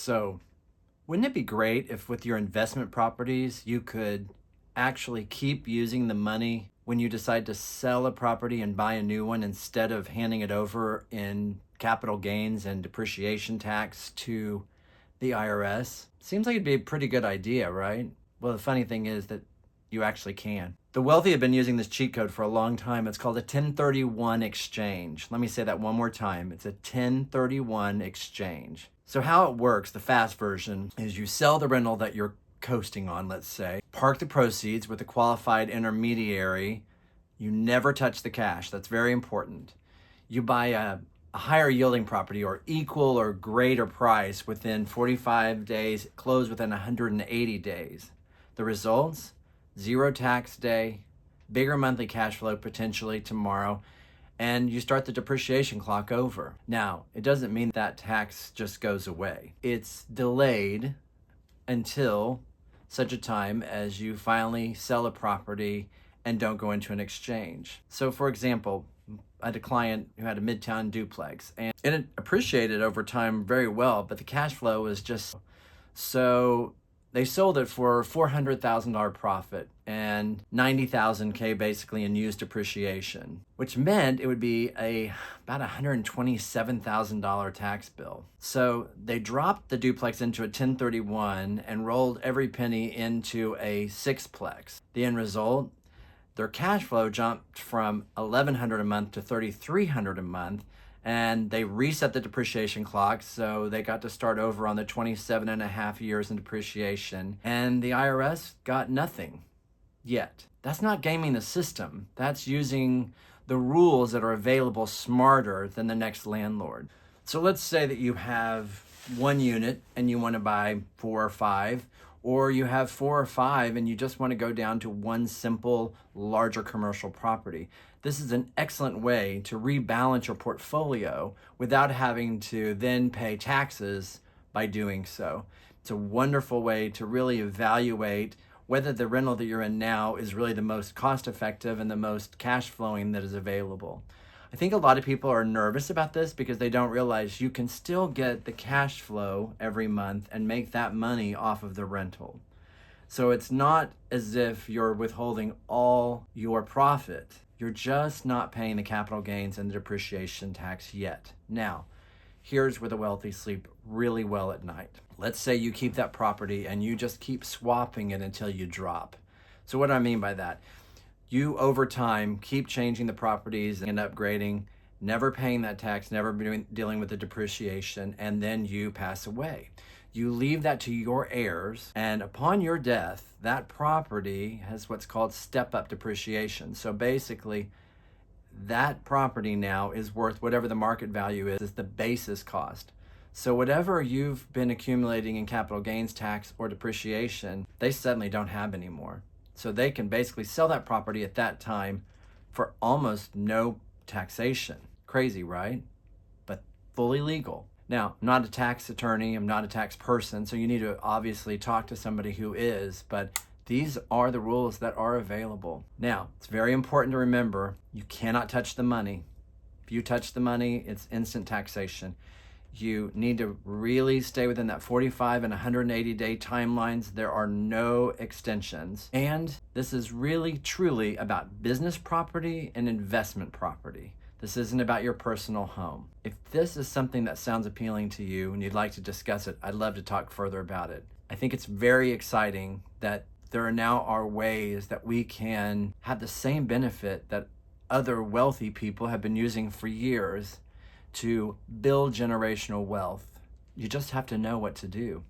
So, wouldn't it be great if with your investment properties, you could actually keep using the money when you decide to sell a property and buy a new one instead of handing it over in capital gains and depreciation tax to the IRS? Seems like it'd be a pretty good idea, right? Well, the funny thing is that you actually can. The wealthy have been using this cheat code for a long time. It's called a 1031 exchange. Let me say that one more time. It's a 1031 exchange. So how it works, the fast version, is you sell the rental that you're coasting on, let's say, park the proceeds with a qualified intermediary. You never touch the cash. That's very important. You buy a higher yielding property or equal or greater price within 45 days, close within 180 days. The results? Zero tax day, bigger monthly cash flow potentially tomorrow, and you start the depreciation clock over. Now, it doesn't mean that tax just goes away. It's delayed until such a time as you finally sell a property and don't go into an exchange. So for example, I had a client who had a midtown duplex and it appreciated over time very well, but the cash flow was just so. They sold it for $400,000 profit and $90,000 basically in used depreciation, which meant it would be about $127,000 tax bill. So they dropped the duplex into a 1031 and rolled every penny into a sixplex. The end result, their cash flow jumped from $1,100 a month to $3,300 a month, and they reset the depreciation clock, so they got to start over on the 27 and a half years in depreciation, and the IRS got nothing yet. That's not gaming the system. That's using the rules that are available smarter than the next landlord. So let's say that you have one unit and you want to buy 4 or 5, or you have 4 or 5 and you just want to go down to one simple, larger commercial property. This is an excellent way to rebalance your portfolio without having to then pay taxes by doing so. It's a wonderful way to really evaluate whether the rental that you're in now is really the most cost effective and the most cash flowing that is available. I think a lot of people are nervous about this because they don't realize you can still get the cash flow every month and make that money off of the rental. So it's not as if you're withholding all your profit. You're just not paying the capital gains and the depreciation tax yet. Now, here's where the wealthy sleep really well at night. Let's say you keep that property and you just keep swapping it until you drop. So what do I mean by that? You, over time, keep changing the properties and upgrading, never paying that tax, never dealing with the depreciation, and then you pass away. You leave that to your heirs, and upon your death, that property has what's called step-up depreciation. So basically, that property now is worth whatever the market value is the basis cost. So whatever you've been accumulating in capital gains tax or depreciation, they suddenly don't have anymore. So they can basically sell that property at that time for almost no taxation. Crazy, right? But fully legal. Now, I'm not a tax attorney, I'm not a tax person, so you need to obviously talk to somebody who is, but these are the rules that are available. Now, it's very important to remember, you cannot touch the money. If you touch the money, it's instant taxation. You need to really stay within that 45 and 180 day timelines. There are no extensions. And this is really, truly about business property and investment property. This isn't about your personal home. If this is something that sounds appealing to you and you'd like to discuss it, I'd love to talk further about it. I think it's very exciting that there now are ways that we can have the same benefit that other wealthy people have been using for years to build generational wealth. You just have to know what to do.